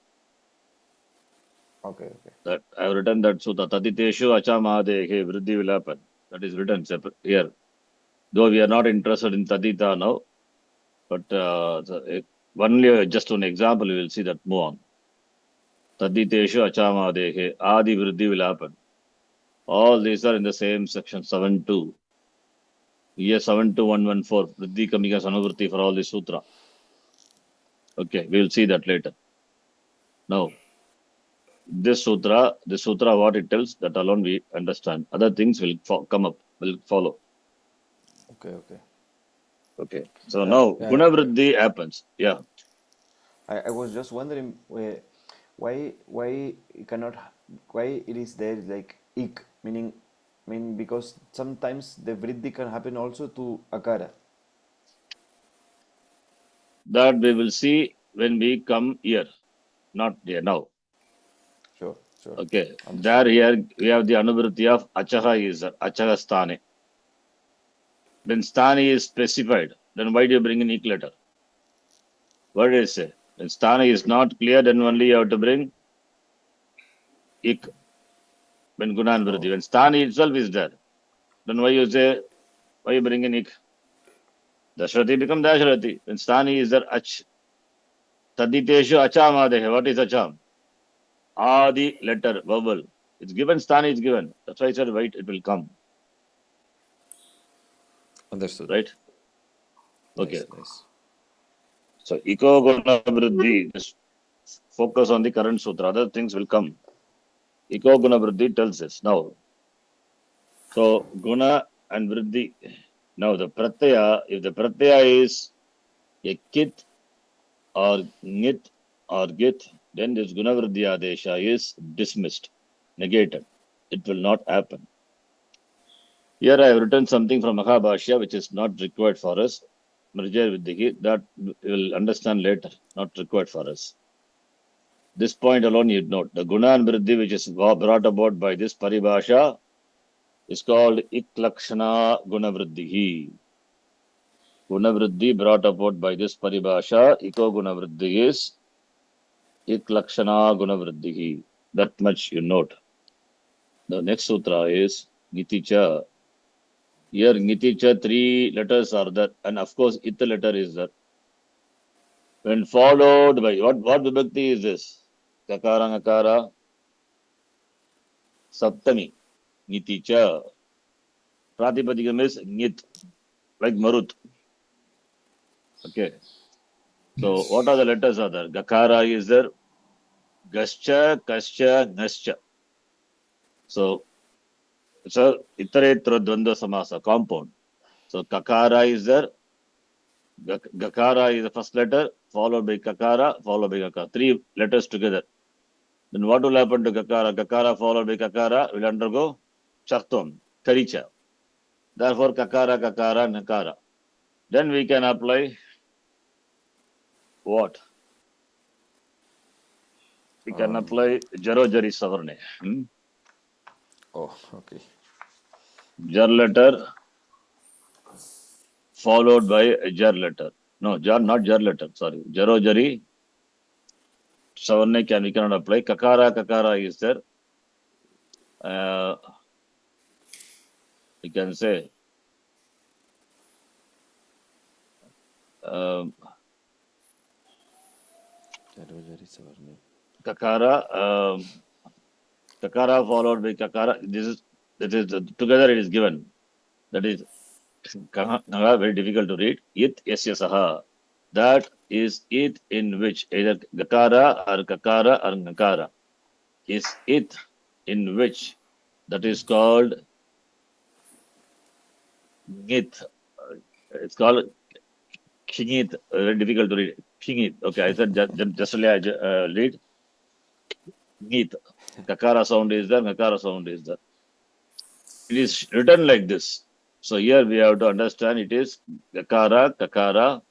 Okay. Okay. That I have written that Sutta Taditeshu Achamadehe Vriddhi will happen. That is written separate here. Though we are not interested in Tadita now, but only just one example, we will see that move on. Taditeshu Achamadehe Adi Vriddhi will happen. All these are in the same section 7.2. Here 7.2.114. Vriddhi coming as Anuvritti for all the sutra. Okay, we will see that later. Now, this sutra, what it tells, that alone we understand. Other things will come up, will follow. Okay. Okay. Okay. So now, Yeah. Guna Vriddhi happens. Yeah. I was just wondering why it cannot why it is there like ik meaning because sometimes the vriddhi can happen also to akara. That we will see when we come here. Not here now. Sure. Sure. Okay. Understood. There here we have the Anuvritti of Achaha is Achaha Sthane. When Sthani is specified, then why do you bring an ik letter? What do you say? When Sthani is not clear, then only you have to bring ik. When Guna and Vriddhi. Oh. When Sthani itself is there, then why you bring an ik? Dashrati become Dashrati. When Sthani is there, Ach. Taditeshu Achamadehe. What is Acham? Adi letter, vowel. It's given, Sthani is given. That's why I said, wait, it will come. Understood. Right? Nice. Okay. Nice. So, Iko Guna Vriddhi, just focus on the current sutra. Other things will come. Iko Guna Vriddhi tells us. Now, so Guna and Vriddhi. Now, the Pratyaya, if the Pratyaya is a kit or ngit or git, then this Guna Vriddhi Adesha is dismissed, negated. It will not happen. Here I have written something from Mahabhashya which is not required for us. Merger with the that we will understand later, not required for us. This point alone you note. The Guna and Vriddhi which is brought about by this Paribhasha is called Iklakshana Guna Vriddhi. Guna Vriddhi brought about by this Paribhasha, Iko Guna Vriddhi is Iklakshana Guna Vriddhi. That much you note. The next sutra is Niticha. Here, Niticha, 3 letters are there, and of course, It letter is there. When followed by what vibhakti is this? Kakara, Nakara, Saptami, Niticha. Pratipadikam is Nit, like Marut. Okay. So, what are the letters are there? Gakara is there, Gascha, Kascha, Nascha. So, it's a Itaretra Dvandva Samasa, compound. So, Kakara is there, Gakara is the first letter, followed by Kakara, followed by Gakara. 3 letters together. Then what will happen to Gakara? Gakara followed by Kakara will undergo Chaktum, Karicha. Therefore, Kakara, Kakara, Nakara. Then we can apply what? We can apply Jaro Jari Savarne. Oh. Okay. Jar letter followed by a Jar letter. No, Jar, not Jar letter, sorry. Jaro Jari Savarne we cannot apply. Kakara, Kakara is there. We can say Kakara, Kakara followed by Kakara. That is together it is given. That is very difficult to read. It Yasyasaha. That is it in which either Gakara or Kakara or Nakara is it in which that is called Ngit. It's called Kingit. Very difficult to read. Kingit. Okay, I said just read Ngit. Kakara sound is there, Nakara sound is there. It is written like this. So here we have to understand it is Gakara, Kakara,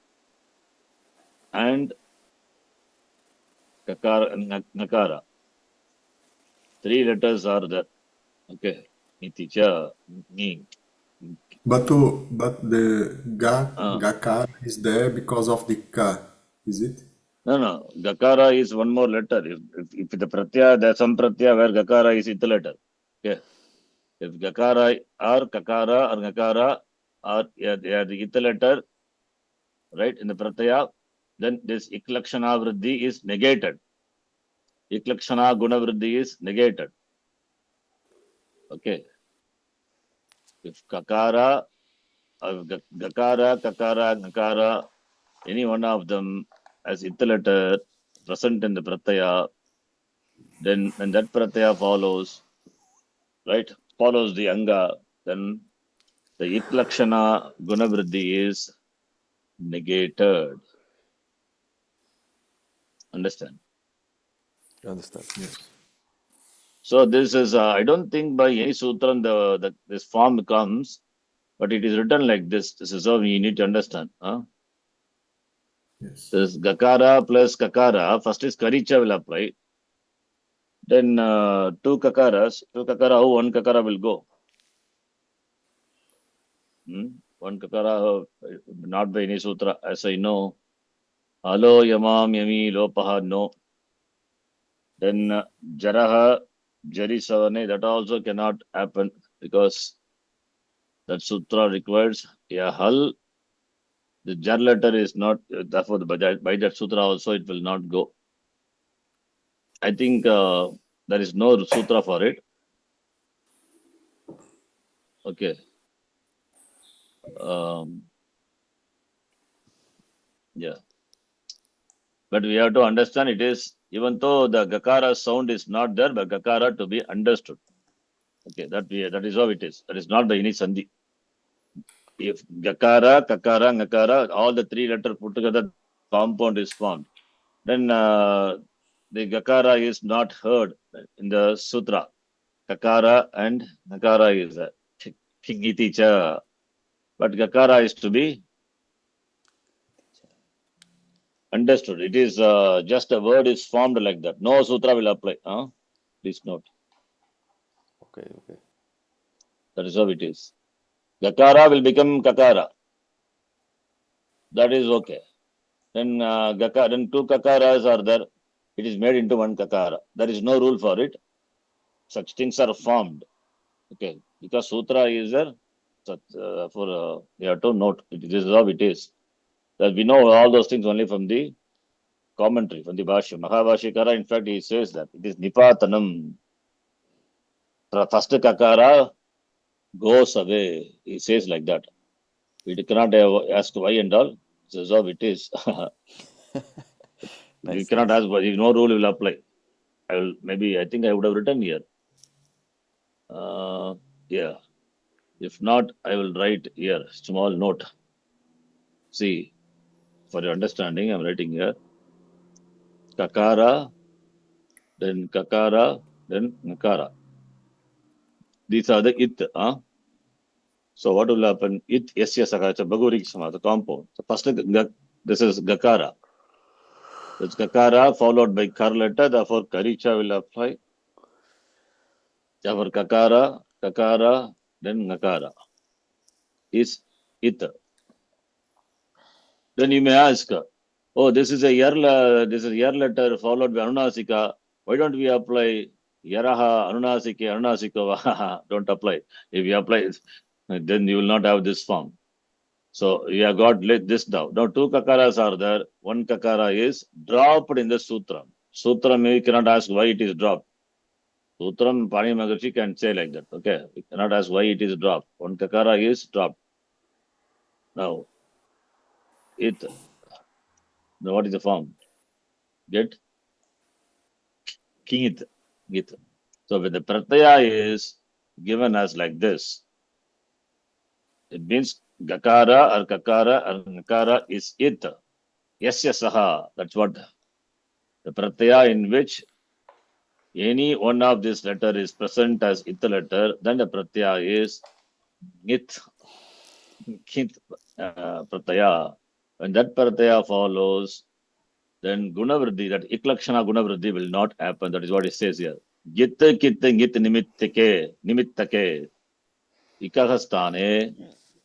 and nakara. Three letters are there. Okay. Iti cha, ni. But the Uh, gakar is there because of the ka, is it? no. Gakara is one more letter. If the pratyaya, there's some pratyaya where gakara is ita letter. Okay. If gakara or kakara or gakara are the ita letter, right, in the pratyaya, then this iklakshana vriddhi is negated. Iklakshana guna vriddhi is negated. Okay. If kakara, gakara, kakara, gakara, any one of them as ita letter present in the pratyaya, then when that pratyaya follows, right, follows the anga, then the iklakshana guna vriddhi is negated. Understand? Understand. Yes. So this is, I don't think by any sutra this form comes, but it is written like this. This is how we need to understand. Yes. This gakara plus kakara, first is karicha will apply. Then two kakara, how one kakara will go? One kakara, not by any sutra, as I know. Alo yamam yami lopaha no. Then jaraha, jarisavane, that also cannot happen because that sutra requires a hal. The jar letter is not, therefore by that sutra also it will not go. I think there is no sutra for it. Okay. Yeah. But we have to understand it is, even though the gakara sound is not there, but gakara to be understood. Okay, that is how it is. That is not by any sandhi. If gakara, kakara, ngakara, all the three letters put together, compound is formed. Then the gakara is not heard in the sutra. Kakara and nakara is a iti cha. But gakara is to be understood. It is just a word is formed like that. No sutra will apply. Please note. Okay, okay. That is how it is. Gakara will become kakara. That is okay. Then then two kakaras are there. It is made into one kakara. There is no rule for it. Such things are formed. Okay, because sutra is there. For you have to note. This is how it is. That we know all those things only from the commentary, from the Bhashya. Mahabhashyakara, in fact, he says that it is nipatanam. First kakara goes away. He says like that. We cannot ask why and all. This is how it is. You Nice, cannot nice. ask why. No rule will apply. I think I would have written here. Yeah. If not, I will write here. Small note. See, for your understanding, I'm writing here. Kakara, then kakara, then nakara. These are the it. So what will happen? It, yasya saka, it's a Bhagurik Sama, the compound. So first, this is gakara. That's gakara followed by kar letter, therefore karicha will apply. Therefore kakara, then nakara is it. Then you may ask, oh, this is a year letter followed by Anunasika. Why don't we apply Yaraha, Anunasike, Anunasiko? Don't apply. If you apply, then you will not have this form. So you have got this down. Now two kakaras are there. One kakara is dropped in the sutra. Sutra, we cannot ask why it is dropped. Sutram, Pani Maharshi can say like that. Okay, we cannot ask why it is dropped. One kakara is dropped. Now, it. Now what is the form? Get Kingit. Git. So when the pratyaya is given as like this, it means gakara or kakara or nakara is it. Yasya saha. That's what the pratyaya in which any one of this letter is present as it letter, then the pratyaya is it. Kit pratyaya. When that pratyaya follows, then Gunavriddhi, that Iklakshana Gunavriddhi will not happen. That is what it says here. Git kit git nimittake ikahastane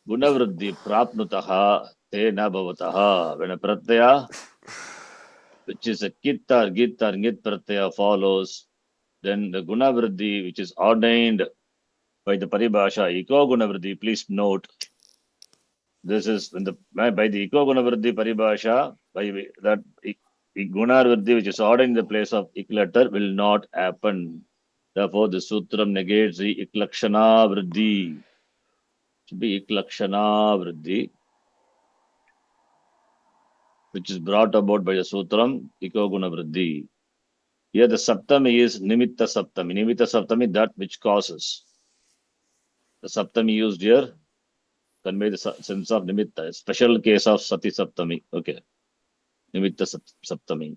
Gunavriddhi prapnutaha te na bhavataha. When a pratyaya, which is a kit or git pratyaya follows, then the Gunavriddhi, which is ordained by the Paribhasha, Iko Gunavriddhi, please note, this is when by the Iko Gunavriddhi Paribhasha, by that Gunavriddhi, which is ordered in the place of ik letter, will not happen. Therefore, the Sutram negates the Iklakshana Vriddhi. Should be Iklakshana Vriddhi, which is brought about by the Sutram Iko Gunavriddhi. Here the Saptami is Nimitta Saptami. Nimitta Saptami, that which causes. The Saptami used here convey the sense of Nimitta. A special case of Sati Saptami. Okay. Nimitta Saptami.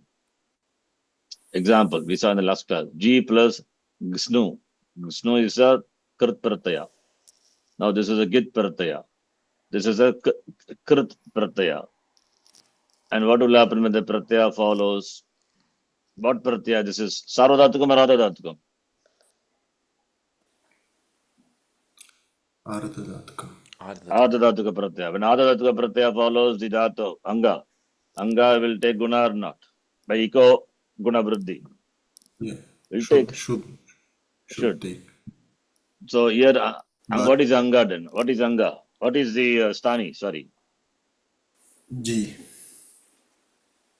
Example, we saw in the last class. G plus Gsnu. Gsnu is a Krit Pratyaya. Now this is a Git Pratyaya. This is a Krit Pratyaya. And what will happen when the Pratyaya follows? What Pratyaya? This is Sarvadhatukam or Ardhadhatukam? Ardhadhatukam. Ardhadhatuka Pratyaya. When Ardhadhatuka Pratyaya follows the Dhatu, Anga. Anga will take Guna or not? By Iko Guna Vriddhi. Yeah. Will take. Should take. So here, But what is Anga then? What is Anga? What is the Stani? Sorry. G.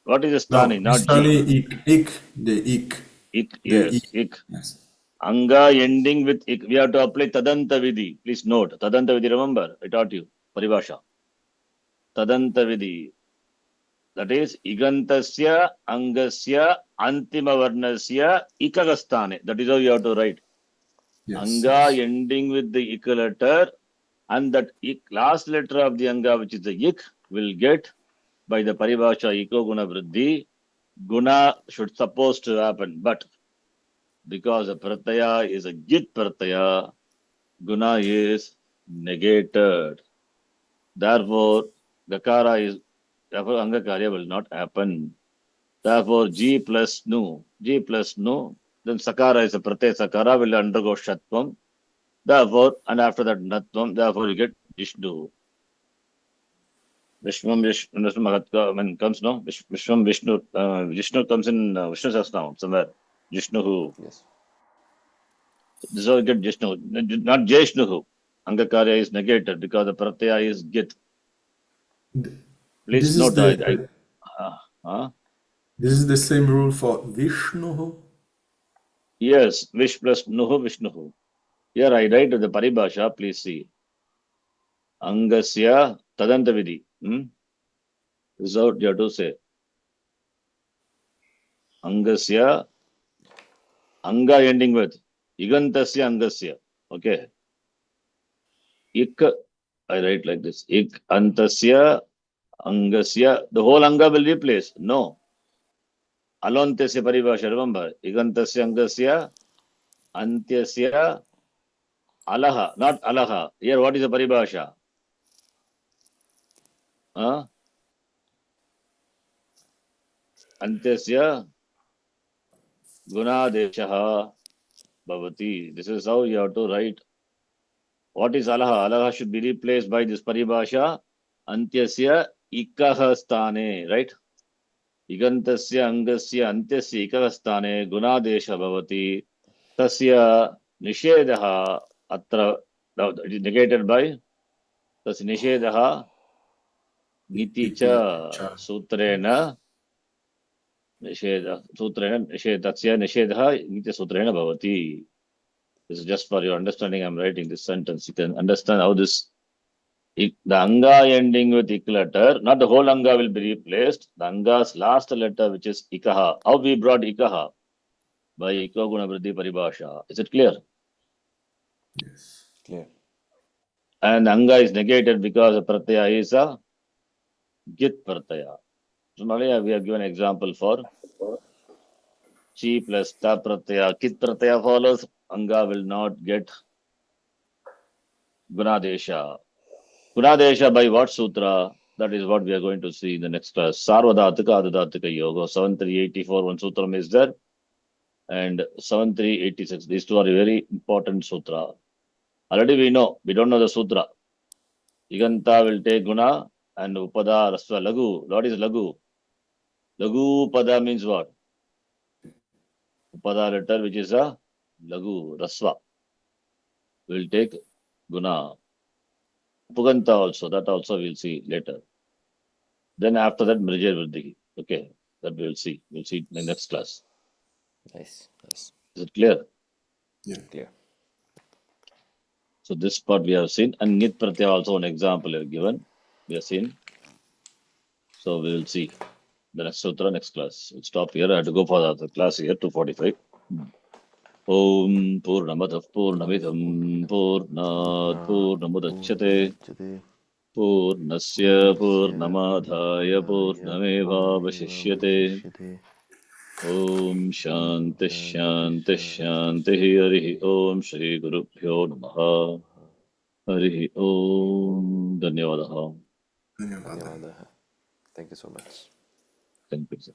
What is the No, Stani? Not Stani G. ik. The ik. Ik. The Yes. ik. Ik. Yes. Anga ending with ik. We have to apply Tadanta Vidhi. Please note. Tadanta Vidhi, remember, I taught you. Paribhasha. Tadanta Vidhi. That is Igantasya Angasya Antima Varnasya Ikagastane. That is how you have to write. Yes. Anga Yes. ending with the ik letter, and that ik, last letter of the Anga, which is the ik, will get by the Paribhasha Iko Guna Vriddhi. Guna should supposed to happen, but because the Pratyaya is a Git Pratyaya, Guna is negated. Therefore, Gakara is, therefore Angakarya will not happen. Therefore, G plus Nu, then Sakara is a Pratyaya Sakara will undergo Shatvam. Therefore, and after that Natvam, therefore you get Vishnu. Vishnu Mahatka, when comes no, Vishnu comes in Vishnu Sahasranam somewhere. Vishnu who. Yes. This is how you get Vishnu, not Jeshnu. Angakarya is negated because the Pratyaya is Git. Please This is note, the this is the same rule for Vishnu. yes, Vish plus Nuhu, Vishnu. Here I write the Paribhasha, please see. Angasya Tadanta Vidhi. This is how you have to say. Angasya, Anga ending with Igantasya Angasya. Okay. Ik, I write like this. Ik Antasya Angasya. The whole Anga will replace. No. Alontasya Paribhasha. Remember. Igantasya Angasya Antyasya Alaha. Not Alaha. Here what is the Paribhasha? Antyasya Gunadeshaha Bhavati. This is how you have to write. What is Alaha? Alaha should be replaced by this Paribhasha. Antyasya Ikahastane. Right? Igantasya Angasya Antyasya Ikahastane Gunadesha Bhavati. Tasya Nishedaha Atra. It is negated by Tasya Nishedaha Niticha Sutrena. Nisheda Sutrena Nishedatsya Nishedaha Nitya Sutrena Bhavati. This is just for your understanding. I'm writing this sentence. You can understand how this, the Anga ending with ik letter, not the whole Anga will be replaced. The Anga's last letter, which is Ikaha. How we brought Ikaha? By Iko Guna Vriddhi Paribhasha. Is it clear? Yes. Clear. And Anga is negated because the Pratyaya is a Git Pratyaya. Similarly, we have given example for Chi plus Ta Pratyaya. Kit Pratyaya follows. Anga will not get Gunadesha. Gunadesha by what sutra? That is what we are going to see in the next class. Sarvadhatika Adhidhatika Yoga. 7384, one sutram is there. And 7386. These two are very important sutra. Already we know. We don't know the sutra. Iganta will take guna and upada rasva. Lagu. What is lagu? Lagu pada means what? Upada letter, which is a lagu, rasva. Will take guna. Puganta also. That also we'll see later. Then after that, Mrijay Vruddhi. Okay. That we'll see. We'll see in the next class. Nice, nice, Is it clear? clear. So this part we have seen, and Nit Pratyaya also an example we have given. We have seen. So we will see the next sutra, next class. We'll stop here. I have to go for the class here, 2:45. Om Purnamadav Purnamidam Purnat Purnamudachyate Purnasya Purnamadhaya Purnamevavashishyate. Om Shanti Shanti Shanti Harihi Om Shri Gurubhyo Namaha Harihi Om Dhanyavadaha. Dhanyavada. Dhanyawadaha. Thank you so much. Thank you, sir.